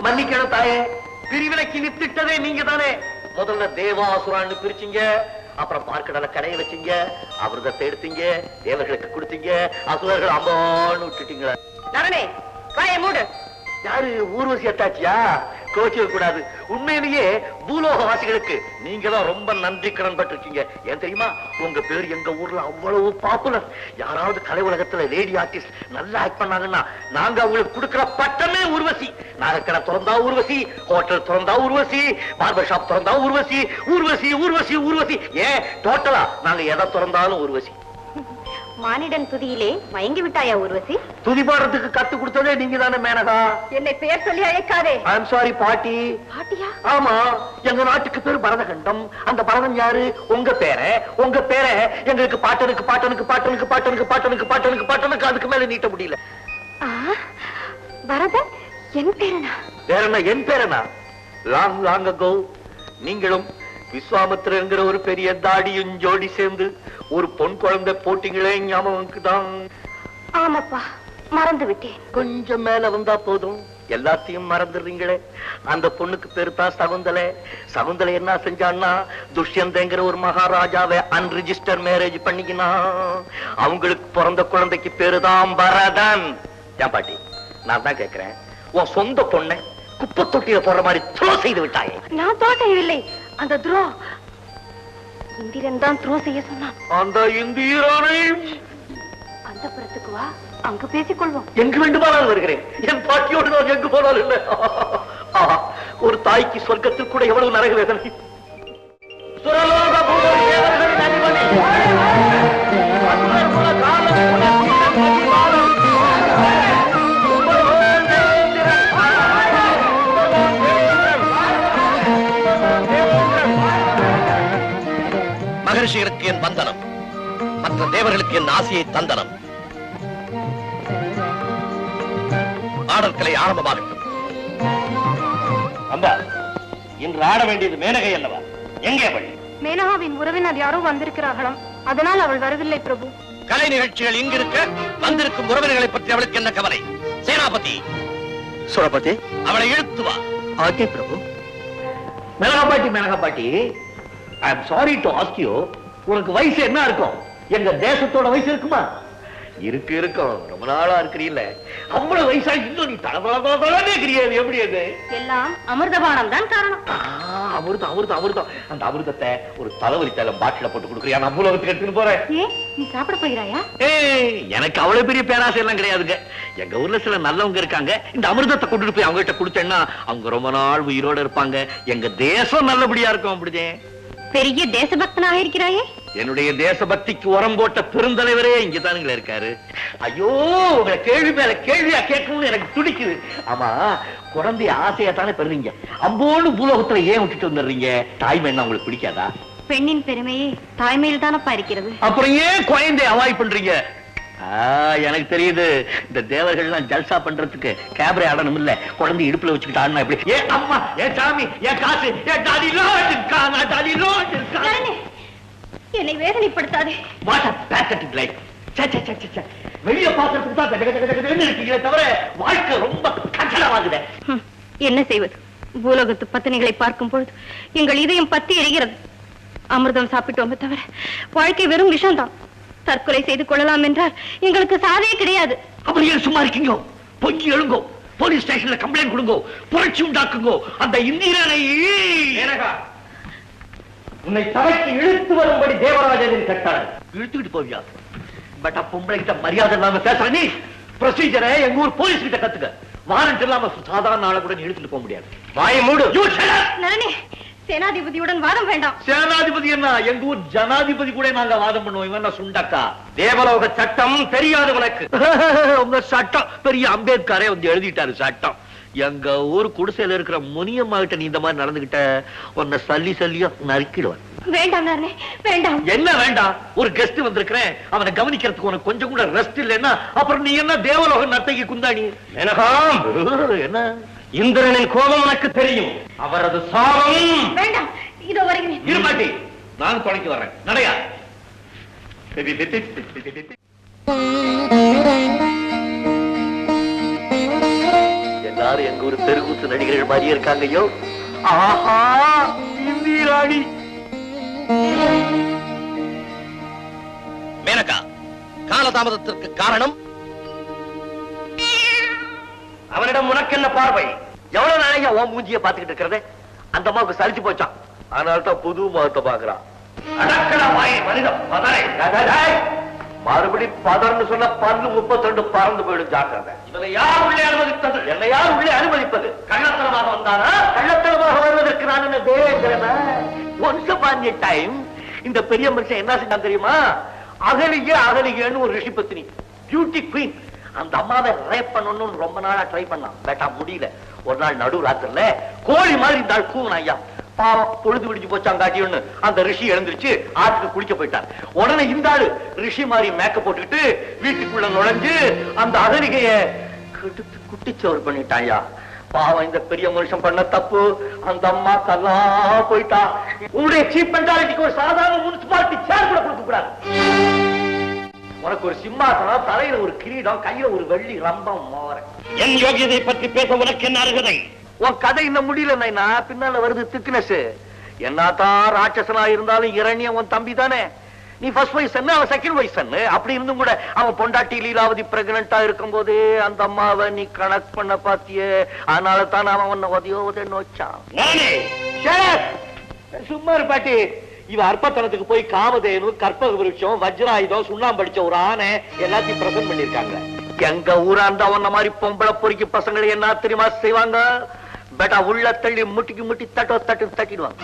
மன்னிக்கணும் தாயே, பிரிவினைக்கு வித்திட்டதே நீங்க தானே. முதல்ல தேவாசுரான்னு பிரிச்சீங்க, அப்புறம் பார்க்கடல கடைய வச்சீங்க, அமிர்தத்தை எடுத்தீங்க, தேவர்களுக்கு கொடுத்தீங்க, அசுரர்கள் அம்பான்னு விட்டுட்டீங்களா? நரனே, வாயை மூடு. யாரு ஊர்வசி அத்தாச்சியா? கோச்சிக்க கூடாது. உண்மையிலேயே பூலோகவாசிகளுக்கு நீங்க தான் ரொம்ப நன்றி கடன் பட்டிருக்கீங்க. ஏன் தெரியுமா? உங்க பேர் எங்க ஊர்ல அவ்வளவு பாப்புலர். யாராவது கலை உலகத்துல லேடி ஆர்டிஸ்ட் நல்லா ஆக்ட் பண்ணாங்கன்னா நாங்க அவங்களுக்கு கொடுக்கிற பட்டமே ஊர்வசி. நகைக்கடை திறந்தா ஊர்வசி, ஹோட்டல் திறந்தா ஊர்வசி, பார்பர் ஷாப் திறந்தா ஊர்வசி, ஊர்வசி ஊர்வசி ஊர்வசி. ஏன் டோட்டலா நாங்க எதை திறந்தாலும் ஊர்வசி. மானிடன் துதியிலே மயங்கி விட்டாயா ஊர்வசி? துதி பாடுறதுக்கு கத்து கொடுத்ததே நீங்க தானே மேனகா. என்னை பெயர் சொல்லி அழைக்காதே. ஐ அம் சாரி பாட்டி. பாட்டியா? ஆமா, எங்க நாட்டுக்கு பேரு பரதகண்டம். அந்த பரதன் யாரு? உங்க பேரை. உங்க பேரை எங்களுக்கு பாட்டனுக்கு பாட்டனுக்கு பாட்டனுக்கு பாட்டனுக்கு பாட்டனுக்கு பாட்டனுக்கு பாட்டனுக்கு அதுக்கு மேல நீட்ட முடியல. பரதன் என் பேரனா? பேரனா? என் பேரனா? லாங் லாங் அகோ நீங்களும் விஸ்வாமித்திரங்கிற ஒரு பெரிய தாடியும் ஜோடி சேர்ந்து ஒரு பொன் குழந்தை போட்டீங்களே, ஞாபகம் தான்? ஆமாப்பா, மறந்து விட்டேன். கொஞ்சம் மேல வந்தா போதும் எல்லாத்தையும் மறந்துடுறீங்களே. அந்த பொண்ணுக்கு பேரு தான் சகுந்தலை. சகுந்தலை என்ன செஞ்சான்னா, துஷ்யந்தங்கிற ஒரு மகாராஜாவை அன்ரிஜிஸ்டர் மேரேஜ் பண்ணிக்கினா. அவங்களுக்கு பிறந்த குழந்தைக்கு பேருதான் பரதன். ஏன் பாட்டி, நான் தான் கேட்கிறேன், உன் சொந்த பொண்ணை குப்பை தொட்டியில போற மாதிரி த்ரோ செய்து விட்டாயே. நான் த்ரோ செய்யவில்லை. அந்த த்ரோ இந்திரன் தான் த்ரோ செய்ய சொன்னான். அந்த இந்திரனை அந்த புறத்துக்கு வா, அங்கு பேசிக்கொள்வோம். எங்கு வேண்டுமானாலும் வருகிறேன். என் பாட்டியோடு நான் எங்கு போனாலும் இல்லை. ஒரு தாய்க்கு சொர்க்கத்தில் கூட எவ்வளவு நரக வேதனை. சுரலோக பூலோக தேவர்களின் அதிபதி, அசுரர் குல காலம் மகர்ஷிகளுக்கு என் வந்தனம், மற்ற தேவர்களுக்கு என் ஆசையை தந்தனம். ஆடற்கலை ஆரம்பமாகட்டும். அம்பா, இன்று ஆட வேண்டியது மேனகை அல்லவா? எங்கே அவள்? மேனகாவின் உறவினர் யாரோ வந்திருக்கிறார்களாம், அதனால் அவள் வரவில்லை பிரபு. கலை நிகழ்ச்சிகள் இங்கிருக்க வந்திருக்கும் உறவினர்களை பற்றி அவளுக்கு என்ன கவலை? சேனாபதி, சுரபதி, அவளை இழுத்து வா. ஆகே பிரபு. மேனகா பாட்டி, மேனகா பாட்டி, I am sorry to ask you, உனக்கு வயசு என்ன இருக்கும்? எங்க தேசத்தோட வயசு இருக்குமா? இருக்கு, இருக்கும். ரொம்ப நாளா இருக்கிறீல்ல, அவ்வளவு வயசா இன்னும் நீ தளதளதளதளனே கிரியாது. எப்படி அது? எல்லாம் அமிர்தபானம் தான் காரணம். அமிர்தம், அமிர்தம், அமிர்தம். அந்த அமிர்தத்தை ஒரு தலைவலி தைலம் பாட்டில போட்டு கொடுக்குறியா? நான் பூலோகத்துக்கு எடுத்துன்னு போறேன். நீ சாப்பிட போகிறாயா? எனக்கு அவ்வளவு பெரிய பேராசை எல்லாம் கிடையாதுங்க. எங்க ஊர்ல சில நல்லவங்க இருக்காங்க. இந்த அமிர்தத்தை கொண்டுட்டு போய் அவங்க கிட்ட கொடுத்தேன்னா அவங்க ரொம்ப நாள் உயிரோட இருப்பாங்க. எங்க தேசம் நல்லபடியா இருக்கும். அப்படிதே. பெரிய தேசபக்தனாக இருக்கிறாயே. என்னுடைய தேசபக்திக்கு உரம் போட்ட பெருந்தலைவரே இங்கதானுங்களே இருக்காரு. ஐயோ, உங்களை கேள்வி மேல கேள்வியா கேட்கணும்னு எனக்கு துடிக்குது. ஆமா, குழந்தைய ஆசையா தானே பெறுறீங்க. அம்போன்னு பூலோகத்துல ஏன் விட்டுட்டு வந்துடுறீங்க? தாய்மைன்னா உங்களுக்கு பிடிக்காதா? பெண்ணின் பெருமையே தாய்மையில் தானப்பா இருக்கிறது. அப்புறம் ஏன் குழந்தைய அவாய்ட் பண்றீங்க? எனக்கு தெரியுது, இந்த தேவர்கள்லாம் ஜல்சா பண்றதுக்கு கேபரே ஆடணும் இல்ல, குழந்தை இடுப்புல வச்சுக்கிட்டு ஆடினா எப்படி? ஏ அம்மா, ஏ சாமி, ஏ காசு, ஏ டாடி லோட் இருக்கா, டாடி லோட் இருக்கா. என்னை வேதனைப்படுத்தாதே. What a pathetic life. வெளிய பாக்குறதுக்கு தான் இருக்கீங்களே தவிர வாழ்க்கை ரொம்ப கட்டளமாகுதே. என்ன செய்வது? பூலோகத்து பத்தினிகளை பார்க்கும் பொழுது எங்கள் இதயம் பத்தி எரிகிறது. அமிர்தம் சாப்பிட்டோமே தவிர வாழ்க்கை வெறும் விஷம்தான். தற்கொலை செய்து கொள்ளலாம் என்றால் எங்களுக்கு சாதே கிடையாது. அப்படி ஏன் சும்மா இருக்கீங்க? பொங்கி எழுங்கோ, போலீஸ் ஸ்டேஷன்ல கம்ப்ளைண்ட் கொடுங்கோ, புரட்சி உண்டாக்குங்கோ. அந்த இந்திரனை உன்னை தலைக்கு இழுத்து வரும்படி தேவராஜனின் கட்டாளை. இழுத்துக்கிட்டு போவியா? பட் பொம்பளை கிட்ட மரியாதை இல்லாம பேசுற நீ ப்ரொசீஜரை எங்க ஊர் போலீஸ் கிட்ட கத்துக்க. வாரண்ட் இல்லாம சாதாரண ஆளை கூட இழுத்துட்டு போக முடியாது. வாயை மூடு. சேனாதிபதியுடன் வாதம் வேண்டாம். சேனாதிபதி என்ன, எங்க ஊர் ஜனாதிபதி கூட நாங்க வாதம் பண்ணுவோம். இவன் சுண்டக்கா. தேவலோக சட்டம் தெரியாத உனக்கு. உங்க சட்டம் பெரிய அம்பேத்கரே வந்து எழுதிட்டாரு சட்டம். எங்க ஊர் குடிசையில இருக்கிற முனியம்மா கிட்ட நீ இந்த மாதிரி நடந்துகிட்ட உன்னை சல்லி சல்லியா நறுக்கிடுவேன். வேண்டாம் வேண்டாம். என்ன வேண்டாம்? ஒரு கெஸ்ட் வந்திருக்கிறேன், அவனை கவனிக்கிறதுக்கு உனக்கு கொஞ்சம் கூட ரெஸ்ட் இல்லைன்னா அப்புறம் நீ என்ன தேவலோக நர்த்தகி குந்தாணி? என்ன? இந்திரனின் கோபம் எனக்கு தெரியும். அவரது சாபம். வேண்டாம், இதோ வருகிறேன். இருமாட்டி, நான் துணைக்கு வர்றேன். நடையா. என்ன எல்லாரும் எங்க ஊர் தெருக்கூத்து நடிகர்கள் மாதிரியே இருக்காங்க. ஐயோ ஆஹா, இந்திராணி. மேனகா, காலதாமதத்திற்கு காரணம்? அவனிடம் உனக்கு என்ன பார்வை? எவ்வளவு நாளையா உன் மூஞ்சிய பாத்துக்கிட்டு இருக்கிறது? அந்த அம்மாவுக்கு சலிச்சு போச்சான், அதனால்தான் புது முகத்தை பாக்குறான். மறுபடி பதர்னு சொன்ன 32 பறந்து போயிடும், ஜாக்கிரதை. இவனை யார் உள்ளே அனுமதித்தது? என்னை யார் உள்ளே அனுமதிப்பது? கள்ளத்தனமாக வந்தானா? கள்ளத்தனமாக வருவதற்கு நான் என்ன தேவேந்திரனா? ஒன்ஸ் அபான் எ டைம் இந்த பெரிய மனுஷன் என்ன செஞ்சான் தெரியுமா? அகலிகேன்னு ஒரு ரிஷி பத்தினி, பியூட்டி குவீன். அந்த அம்மாவை ரேப் பண்ணணும்னு ரொம்ப நாளா ட்ரை பண்ணான், பேட்டா முடியல. ஒரு நாள் நடு ராத்திரில கோழி மாதிரி இந்த ஆள் கூவன். ஐயா பாவம், பொழுது விடிஞ்சு போச்சாங்காட்டின்னு அந்த ரிஷி எழுந்திருச்சு ஆற்றுக்கு குளிக்க போயிட்டார். உடனே இந்த ஆளு ரிஷி மாதிரி மேக்கப் போட்டுக்கிட்டு வீட்டுக்குள்ள நுழைஞ்சு அந்த அகலிகைய குட்டிச்சோறு பண்ணிட்டாயா. பாவம், இந்த பெரிய மனுஷன் பண்ண தப்பு. அந்த அம்மா கல்லா போயிட்டா. உங்களுடைய சீப் மென்டாலிட்டிக்கு ஒரு சாதாரண முனிசிபாலிட்டி சேர் கூட கொடுக்க கூடாது. உனக்கு ஒரு சிம்மாசனம், தலையில ஒரு கிரீடம், கையில ஒரு வெள்ளி ரம்பம் மோர. என் யோகியதை பற்றி பேச உனக்கு என்ன அருகதை? உன் கதை இன்னும் முடியல நைனா, பின்னால வருது திக்னஸ். என்னதான் ராட்சசனா இருந்தாலும் இரணிய உன் தம்பி தானே. நீ ஃபர்ஸ்ட் வயசு, அவன் செகண்ட் வயசு. அப்படி இருந்தும் கூட அவன் பொண்டாட்டி லீலாவதி பிரெக்னண்டா இருக்கும் போதே அந்த அம்மாவை நீ கனெக்ட் பண்ண பாத்தியே. அதனால தான் அவன் உன்னை உதயோத நோச்சான். சும்மா இரு பாட்டி. இவ அற்பத்தனத்துக்கு போய் காமதேனு, கற்பக விருட்சம், வஜ்ராயுதம், சுண்ணாம்பு அடிச்ச ஒரு ஆனை எல்லாத்தையும் பிரசன்ட் பண்ணிருக்காங்க. எங்க ஊரா அந்த அவன மாதிரி பொம்பளை பொறுக்கி பசங்களை என்ன தெரியுமா செய்வாங்க? பேட்டா உள்ள தள்ளி முட்டிக்கு முட்டி தட்டிடுவாங்க.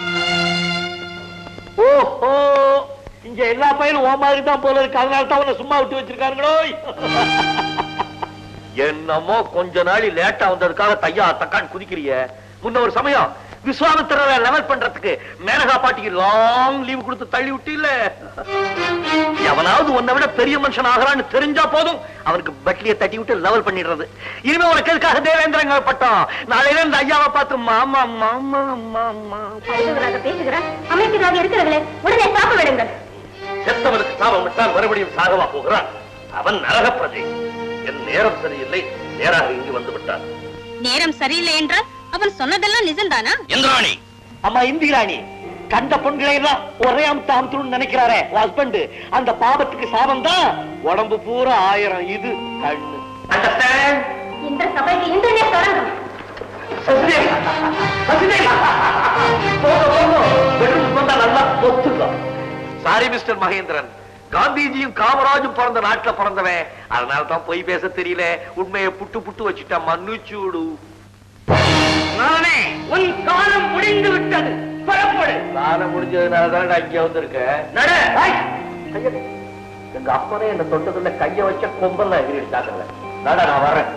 ஓஹோ, இங்க எல்லா பையனும் ஓ மாதிரி தான் போல இருக்கு, அதனால தான் அவனை சும்மா விட்டு வச்சிருக்காங்களோ. என்னமோ கொஞ்ச நாளி லேட்டா வந்ததுக்காக தையா தக்கான்னு குதிக்கிறிய. முன்ன ஒரு சமயம் விஸ்வாமித்திரரை லெவல் பண்றதுக்கு மேனகா பாட்டிக்கு லாங் லீவ் கொடுத்து தள்ளி விட்டு இல்ல. எவனாவது உன்னை விட பெரிய மனுஷன் ஆகிறான்னு தெரிஞ்சா போதும் அவனுக்கு பட்லியை தட்டி விட்டு லெவல் பண்ணிடுறது. இனிமே உனக்கு எதுக்காக தேவேந்திரங்க பட்டம்? நாளையில இந்த ஐயாவை பார்த்து மாமா மாமா மாமா பேசுகிறார். அமைச்சராக இருக்கிறவர்களே, உடனே சாப்ப விடுங்கள். செத்தவனுக்கு சாபம் விட்டால் மறுபடியும் சாகவா போகிறான்? அவன் நரக பிரஜை. என் நேரம் சரியில்லை, நேராக இங்கு வந்து விட்டார். நேரம் சரியில்லை என்றால் அவன் சொன்னதெல்லாம் நிஜம்தானா? இந்திராணி, அம்மா இந்திராணி, கண்ட பொண்களை எல்லாம் ஒரே அமுத்து நினைக்கிறாரே ஹஸ்பண்ட், அந்த பாபத்துக்கு சாபம் தான் உடம்பு பூரா 1000 இது கண்ணு. இந்த சபைக்கு இந்திரனே தொடங்கும். சாரி மிஸ்டர் மகேந்திரன், காந்திஜியும் காமராஜும் பிறந்த நாட்டுல பிறந்தவன், அதனால தான் போய் பேச தெரியல. உண்மையை புட்டு புட்டு வச்சுட்டா மன்னிச்சூடு. நானே உன் காலம் முடிந்து விட்டது, புறப்படு. காலம் முடிஞ்சதுனாலதான் நான் இங்க வந்திருக்க. நட. எங்க அப்பனே என்ன தொட்டதுல கைய வச்ச கொம்பெல்லாம் எகிரிட்டாங்க. நட, நான் வரேன்.